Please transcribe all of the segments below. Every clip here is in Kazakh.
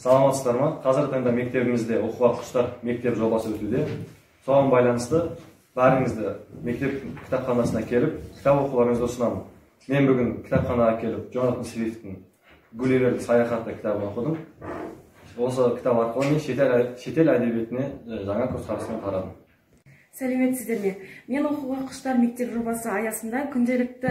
Саламатсыздар ма? Қазіргі таңда мектебімізде оқуға құштар мектеп жобасы өтуде. Соған байланысты бәріңізді мектеп кітапханасына келіп, кітап оқуларыңызды ұсынамын. Мен бүгін кітапханаға келіп, Джонатан Свифттің Гулливердің саяхаты кітабын оқыдым. Осы кітап арқылы мен шетел әдебиетіне жаңа көзқараспен қарадым. Сәлеметсіздер ме? Мен оқуға құштар мектеп жобасы аясында күнделікті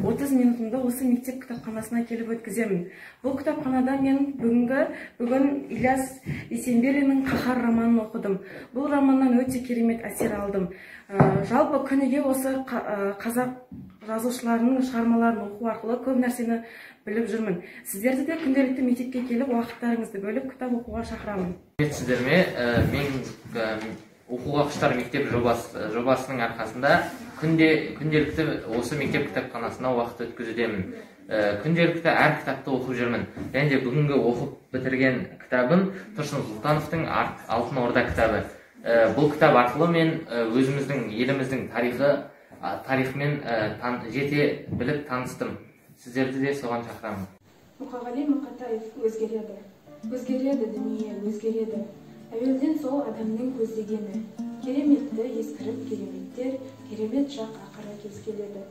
30 минутымды осы мектеп кітапханасына келіп өткіземін. Бұл кітапханада мен бүгін Ілияс Есенберлиннің Қаһар романын оқыдым. Бұл романнан өте керемет әсер алдым. Жалпы күніге осы қазақ жазушыларының шығармаларын оқу арқылы көп нәрсені біліп жүрмін. Сіздерді де күнделікті мектепке келіп, уақыттарыңызды бөліп кітап оқуға шақырамын. Сіздер ме? Мен оқуға құштар мектеп жобасының арқасында күнделікті осы мектеп кітапханасына уақыт өткізудемін. Күнделікті әр кітапты оқып жүрмін. Және де бүгінгі оқып бітірген кітабым Тұрсын Сұлтановтың Алтын Орда кітабы. Бұл кітап арқылы мен өзіміздің еліміздің тарихымен жете біліп таныстым. Сіздерді де соған шақырамын. Мұқағали Мақатаев өзгереді. Өзгереді дүние, өзгереді. Әуелден сол адамның көздегені. Кереметті ескіріп кереметтер, керемет жақ ақыры кез келеді.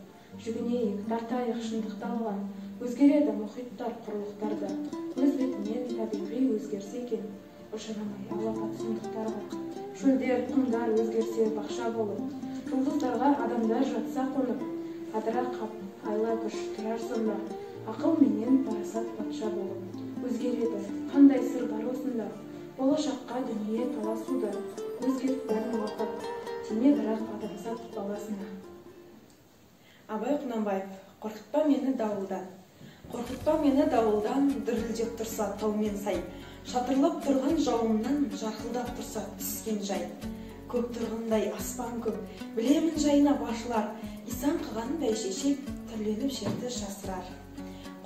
Жүгінейік, тартайық шындықты алған. Өзгереді мұхиттар, құрлықтарда. Өз бетімен табиғи өзгерсе екен, ұшырамай алапат сұмдықтарға. Шөлдер, құмдар өзгерсе бақша болып, жұлдыздарға адамдар жатса қонып, адыра қап, айла күш тұрар сонда, ақыл менен парасат патша болып. Өзгереді, қандай сыр бар осында, болашаққа дүние таласуда, өзгеріп бәрін уақыт, тиме бірақ адамзат баласына. Абай Құнанбаев, қорқытпа мені дауылдан. Қорқытпа мені дауылдан, дүрілдеп тұрса тау мен сай. Шатырлап тұрған жауымнан, жарқылдап тұрса түскен жай. Көк тұрғындай аспан көп, білемін жайына башылар. Исан қыған бәйшешек, түрленіп жерді жасырар.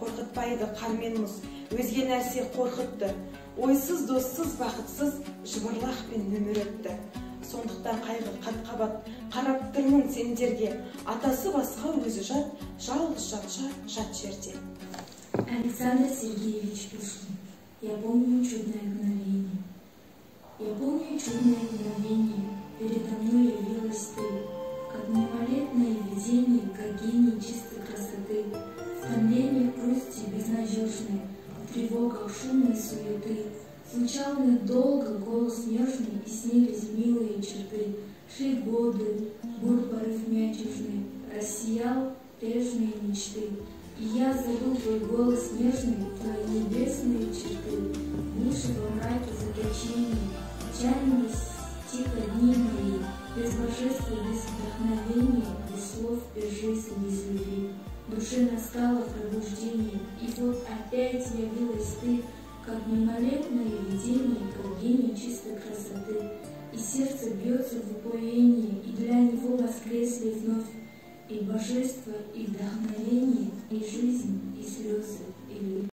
Қорқытпайды қар мен мұз, өзге нәрсе қорқытты. Ойсыз, доссыз, бақытсыз, жыбырлақ пен өмір өтті. Сондықтан қайғы қат-қабат, қарап тұрмын сендерге. Атасы басқа өзі жат, жалғыз жат жерде. Александр Сергеевич Пушкин. Я помню чудное мгновение. Я помню чудное мгновение. Передо мной явилась ты, как мимолетное видение, как гений чистой красоты. В томлении грусти безнадежной, в тревогах шумной суеты. Звучал мне долго голос нежный, и снились милые черты. Шли годы, был порыв мятежный, рассиял прежние мечты. И я забыл твой голос нежный, твои небесные черты. Ниже во мраке заточения, тянились тихо дни мои, без божества, без вдохновения, без слов, без жизни, без любви. В душе настало пробуждение, и вот опять явилась ты, как мимолетное видение, как гений чистой красоты. И сердце бьется в упоении, и для него воскресли вновь и божество, и вдохновение, и жизнь, и слезы, и любовь.